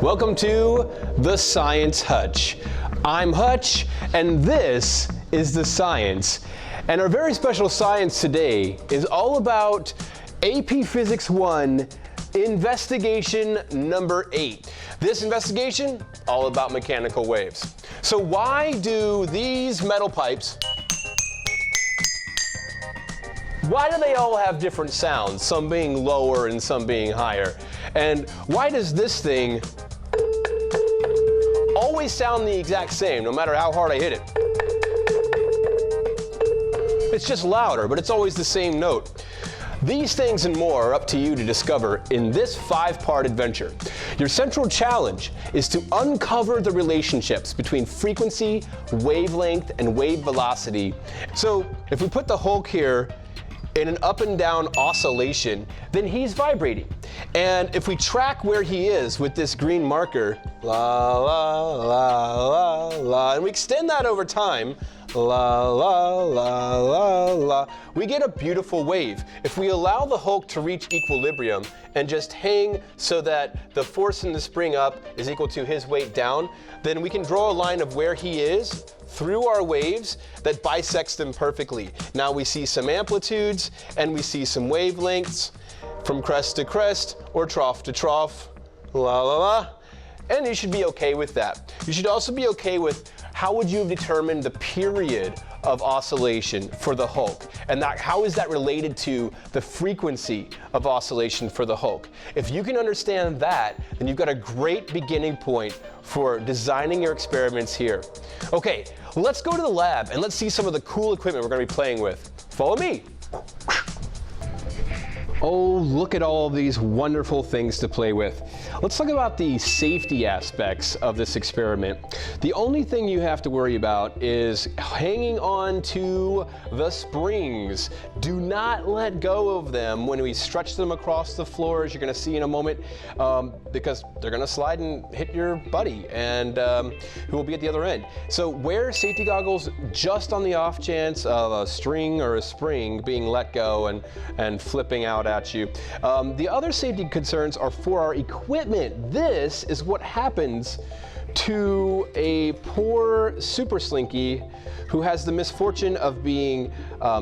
Welcome to The Science Hutch. I'm Hutch, and this is The Science. And our very special science today is all about AP Physics 1, investigation number 8. This investigation, all about mechanical waves. So why do these metal pipes, why do they all have different sounds, some being lower and some being higher? And why does this thing always sound the exact same, no matter how hard I hit it? It's just louder, but it's always the same note. These things and more are up to you to discover in this 5-part adventure. Your central challenge is to uncover the relationships between frequency, wavelength, and wave velocity. So if we put the Hulk here in an up and down oscillation, then he's vibrating. And if we track where he is with this green marker, la, la, la, la, la, and we extend that over time, la, la, la, la, la, we get a beautiful wave. If we allow the Hulk to reach equilibrium and just hang so that the force in the spring up is equal to his weight down, then we can draw a line of where he is through our waves that bisects them perfectly. Now we see some amplitudes and we see some wavelengths from crest to crest or trough to trough, la la la, and you should be okay with that. You should also be okay with how would you have determined the period of oscillation for the Hulk, and how is that related to the frequency of oscillation for the Hulk. If you can understand that, then you've got a great beginning point for designing your experiments here. Okay, let's go to the lab and let's see some of the cool equipment we're going to be playing with. Follow me. Oh, look at all of these wonderful things to play with. Let's talk about the safety aspects of this experiment. The only thing you have to worry about is hanging on to the springs. Do not let go of them when we stretch them across the floor, as you're going to see in a moment, because they're going to slide and hit your buddy, and who will be at the other end. So wear safety goggles just on the off chance of a string or a spring being let go and flipping out at you. The other safety concerns are for our equipment. This is what happens to a poor super slinky who has the misfortune of being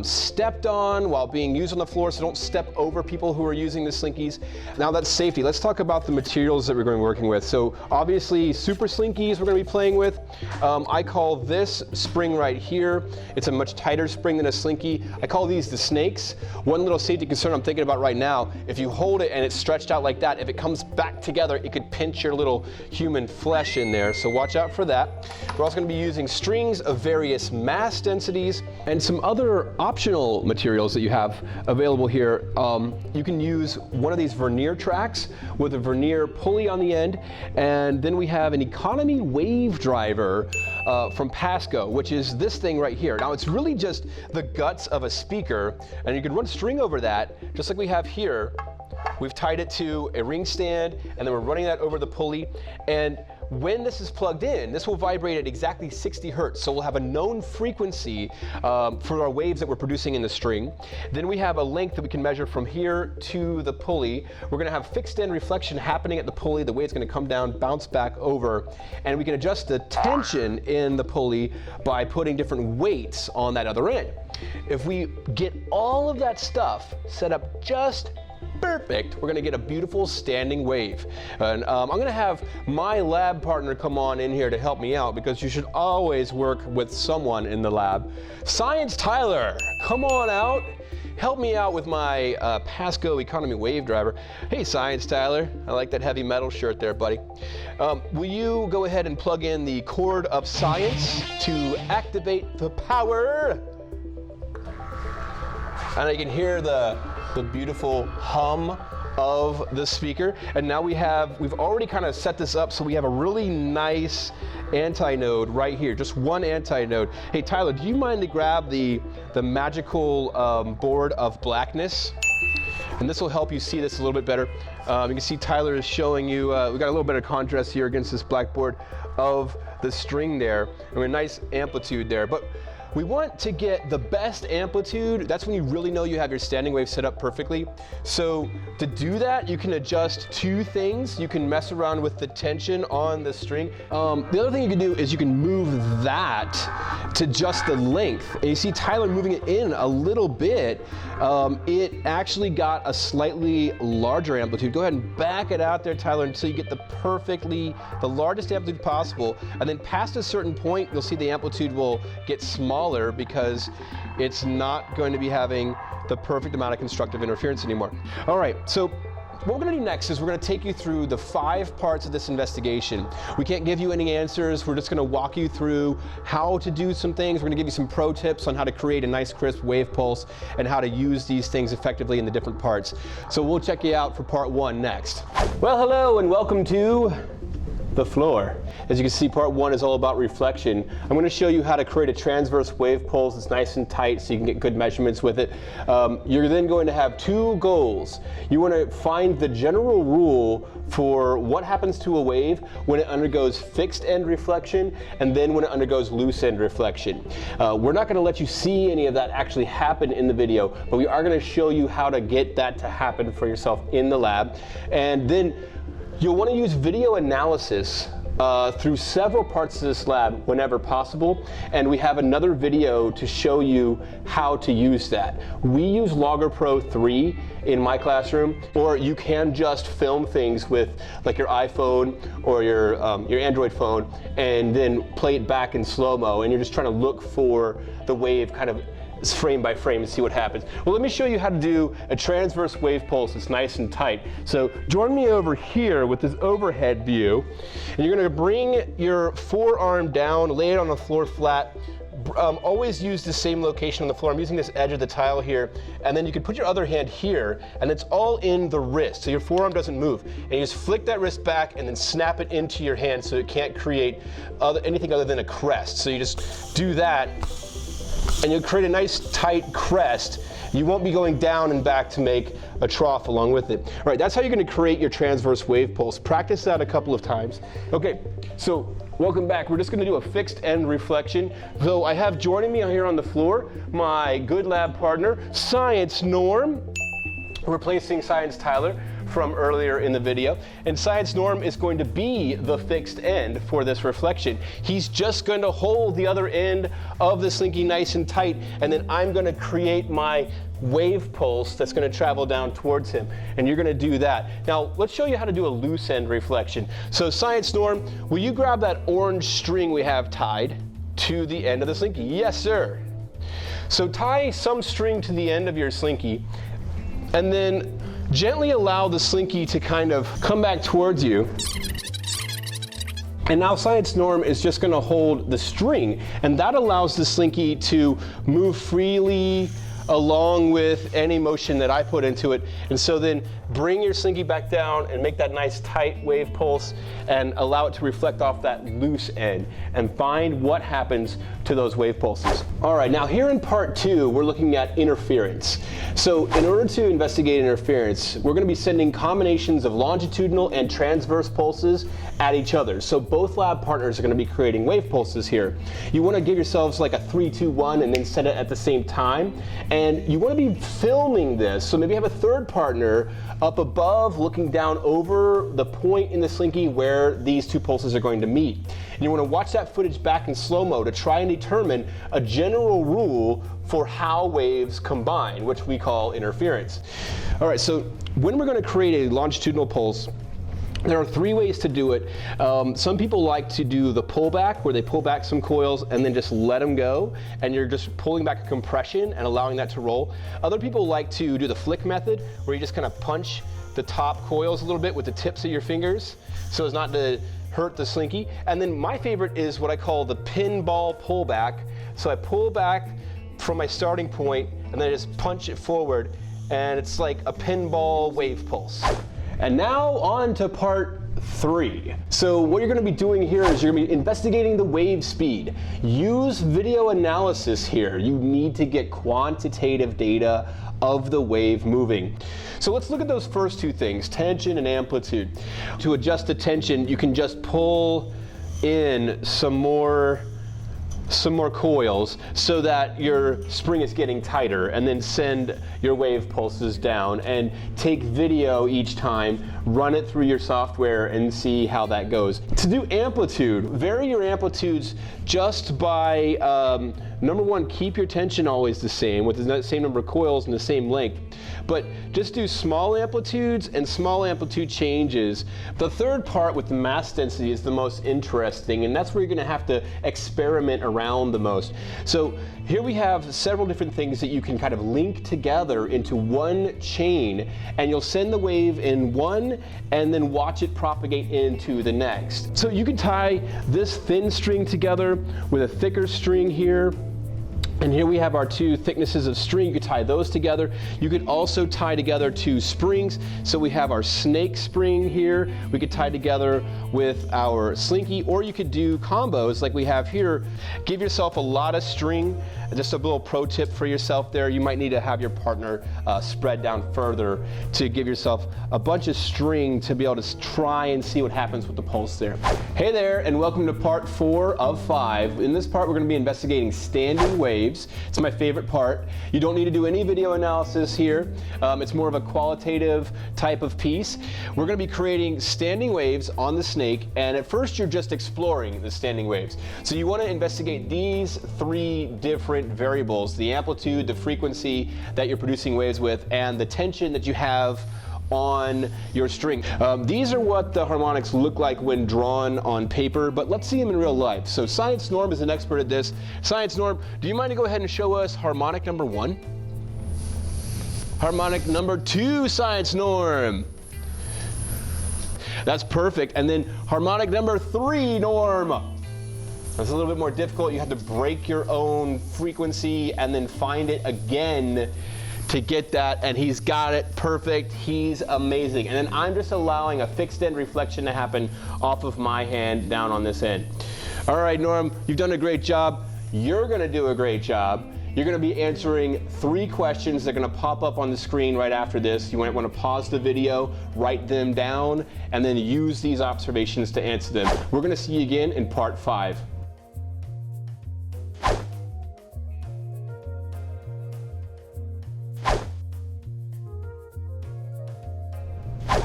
stepped on while being used on the floor, so don't step over people who are using the slinkies. Now that's safety. Let's talk about the materials that we're going to be working with. So obviously super slinkies we're going to be playing with. I call this spring right here, it's a much tighter spring than a slinky. I call these the snakes. One little safety concern I'm thinking about right now, if you hold it and it's stretched out like that, if it comes back together, it could pinch your little human flesh in there, so watch out for that. We're also going to be using strings of various mass densities and some other optional materials that you have available here. You can use one of these vernier tracks with a vernier pulley on the end, and then we have an economy wave driver from Pasco, which is this thing right here. Now it's really just the guts of a speaker, and you can run string over that just like we have here. We've tied it to a ring stand, and then we're running that over the pulley. And when this is plugged in, this will vibrate at exactly 60 hertz. So we'll have a known frequency for our waves that we're producing in the string. Then we have a length that we can measure from here to the pulley. We're going to have fixed end reflection happening at the pulley. The way it's going to come down, bounce back over. And we can adjust the tension in the pulley by putting different weights on that other end. If we get all of that stuff set up just perfect, we're going to get a beautiful standing wave. And I'm going to have my lab partner come on in here to help me out, because you should always work with someone in the lab. Science Tyler, come on out. Help me out with my Pasco economy wave driver. Hey, Science Tyler, I like that heavy metal shirt there, buddy. Will you go ahead and plug in the cord of science to activate the power? And I can hear the beautiful hum of the speaker. And now we've already kind of set this up so we have a really nice antinode right here, just one antinode. Hey Tyler, do you mind to grab the magical board of blackness? And this will help you see this a little bit better. You can see Tyler is showing you, we got a little bit of contrast here against this blackboard of the string there, and a nice amplitude there. But we want to get the best amplitude. That's when you really know you have your standing wave set up perfectly. So to do that, you can adjust two things. You can mess around with the tension on the string. The other thing you can do is you can move that to adjust the length. And you see Tyler moving it in a little bit. It actually got a slightly larger amplitude. Go ahead and back it out there, Tyler, until you get the largest amplitude possible. And then past a certain point, you'll see the amplitude will get smaller because it's not going to be having the perfect amount of constructive interference anymore. All right, so what we're going to do next is we're going to take you through the 5 parts of this investigation. We can't give you any answers. We're just going to walk you through how to do some things. We're going to give you some pro tips on how to create a nice crisp wave pulse and how to use these things effectively in the different parts. So we'll check you out for part 1 next. Well, hello and welcome to the floor. As you can see, part 1 is all about reflection. I'm going to show you how to create a transverse wave pulse that's nice and tight so you can get good measurements with it. You're then going to have 2 goals. You want to find the general rule for what happens to a wave when it undergoes fixed end reflection and then when it undergoes loose end reflection. We're not going to let you see any of that actually happen in the video, but we are going to show you how to get that to happen for yourself in the lab. And then you'll want to use video analysis through several parts of this lab whenever possible, and we have another video to show you how to use that. We use Logger Pro 3 in my classroom, or you can just film things with like your iPhone or your Android phone and then play it back in slow-mo, and you're just trying to look for the wave kind of frame by frame and see what happens. Well, let me show you how to do a transverse wave pulse that's nice and tight. So join me over here with this overhead view, and you're going to bring your forearm down, lay it on the floor flat. Always use the same location on the floor. I'm using this edge of the tile here, and then you can put your other hand here, and it's all in the wrist, so your forearm doesn't move. And you just flick that wrist back and then snap it into your hand so it can't create anything other than a crest. So you just do that, and you'll create a nice tight crest. You won't be going down and back to make a trough along with it. All right, that's how you're going to create your transverse wave pulse. Practice that a couple of times. Okay, so welcome back. We're just going to do a fixed end reflection. So I have joining me here on the floor my good lab partner, Science Norm, replacing Science Tyler from earlier in the video. And Science Norm is going to be the fixed end for this reflection. He's just going to hold the other end of the slinky nice and tight, and then I'm going to create my wave pulse that's going to travel down towards him, and you're going to do that. Now let's show you how to do a loose end reflection. So Science Norm, will you grab that orange string we have tied to the end of the slinky? Yes, sir. So tie some string to the end of your slinky, and then gently allow the slinky to kind of come back towards you. And now Science Norm is just going to hold the string, and that allows the slinky to move freely along with any motion that I put into it. And so then bring your slinky back down and make that nice tight wave pulse and allow it to reflect off that loose end and find what happens to those wave pulses. All right, now here in part 2, we're looking at interference. So in order to investigate interference, we're going to be sending combinations of longitudinal and transverse pulses at each other. So both lab partners are going to be creating wave pulses here. You want to give yourselves like a 3, 2, 1 and then set it at the same time. And you want to be filming this, so maybe have a third partner up above looking down over the point in the slinky where these 2 pulses are going to meet. And you want to watch that footage back in slow-mo to try and determine a general rule for how waves combine, which we call interference. All right, so when we're going to create a longitudinal pulse, there are 3 ways to do it. Some people like to do the pullback, where they pull back some coils and then just let them go, and you're just pulling back a compression and allowing that to roll. Other people like to do the flick method, where you just kind of punch the top coils a little bit with the tips of your fingers so as not to hurt the slinky. And then my favorite is what I call the pinball pullback. So I pull back from my starting point and then I just punch it forward, and it's like a pinball wave pulse. And now on to part 3. So what you're going to be doing here is you're going to be investigating the wave speed. Use video analysis here. You need to get quantitative data of the wave moving. So let's look at those first 2 things, tension and amplitude. To adjust the tension, you can just pull in some more some more coils so that your spring is getting tighter, and then send your wave pulses down and take video each time, run it through your software and see how that goes. To do amplitude, vary your amplitudes just by number one, keep your tension always the same with the same number of coils and the same length, but just do small amplitudes and small amplitude changes. The third part with the mass density is the most interesting, and that's where you're going to have to experiment around the most. So here we have several different things that you can kind of link together into one chain, and you'll send the wave in one and then watch it propagate into the next. So you can tie this thin string together with a thicker string here. And here we have our two thicknesses of string. You could tie those together. You could also tie together two springs. So we have our snake spring here. We could tie together with our slinky, or you could do combos like we have here. Give yourself a lot of string. Just a little pro tip for yourself there. You might need to have your partner spread down further to give yourself a bunch of string to be able to try and see what happens with the pulse there. Hey there, and welcome to part 4 of 5. In this part, we're going to be investigating standing waves. It's my favorite part. You don't need to do any video analysis here. It's more of a qualitative type of piece. We're going to be creating standing waves on the snake, and at first you're just exploring the standing waves. So you want to investigate these 3 different variables: the amplitude, the frequency that you're producing waves with, and the tension that you have on your string. These are what the harmonics look like when drawn on paper, but let's see them in real life. So Science Norm is an expert at this. Science Norm, do you mind to go ahead and show us harmonic number 1? Harmonic number 2, Science Norm. That's perfect. And then harmonic number 3, Norm. That's a little bit more difficult. You have to break your own frequency and then find it again to get that, and he's got it perfect. He's amazing. And then I'm just allowing a fixed end reflection to happen off of my hand down on this end. All right, Norm, you've done a great job. You're gonna do a great job. You're gonna be answering 3 questions that are gonna pop up on the screen right after this. You might wanna pause the video, write them down, and then use these observations to answer them. We're gonna see you again in part 5.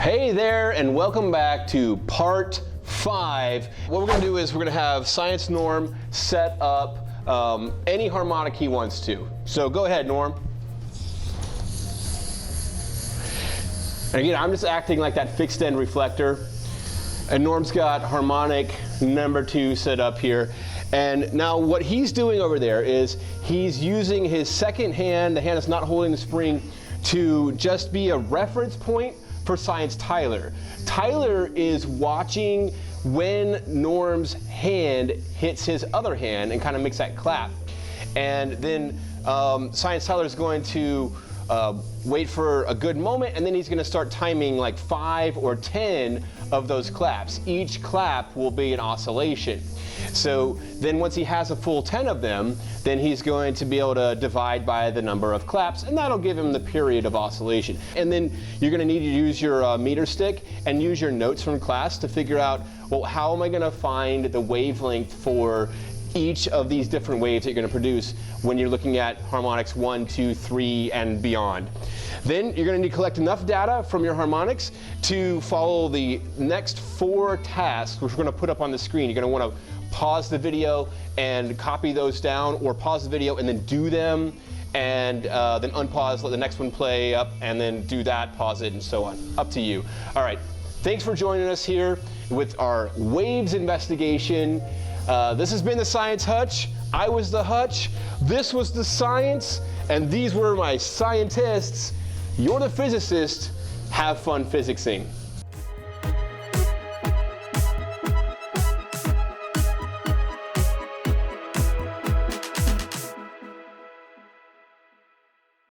Hey there, and welcome back to part 5. What we're going to do is we're going to have Science Norm set up any harmonic he wants to. So go ahead, Norm. And again, I'm just acting like that fixed end reflector. And Norm's got harmonic number 2 set up here. And now what he's doing over there is he's using his second hand, the hand that's not holding the spring, to just be a reference point for Science Tyler. Tyler is watching when Norm's hand hits his other hand and kind of makes that clap. And then Science Tyler is going to wait for a good moment, and then he's going to start timing like 5 or 10 of those claps. Each clap will be an oscillation. So then once he has a full 10 of them, then he's going to be able to divide by the number of claps, and that'll give him the period of oscillation. And then you're going to need to use your meter stick and use your notes from class to figure out, well, how am I going to find the wavelength for each of these different waves that you're going to produce when you're looking at harmonics 1, 2, 3, and beyond. Then you're going to need to collect enough data from your harmonics to follow the next 4 tasks, which we're going to put up on the screen. You're going to want to pause the video and copy those down, or pause the video and then do them, and then unpause, let the next one play up, and then do that, pause it, and so on. Up to you. All right, thanks for joining us here with our waves investigation. This has been the Science Hutch. I was the Hutch. This was the science, and these were my scientists. You're the physicist. Have fun physicsing.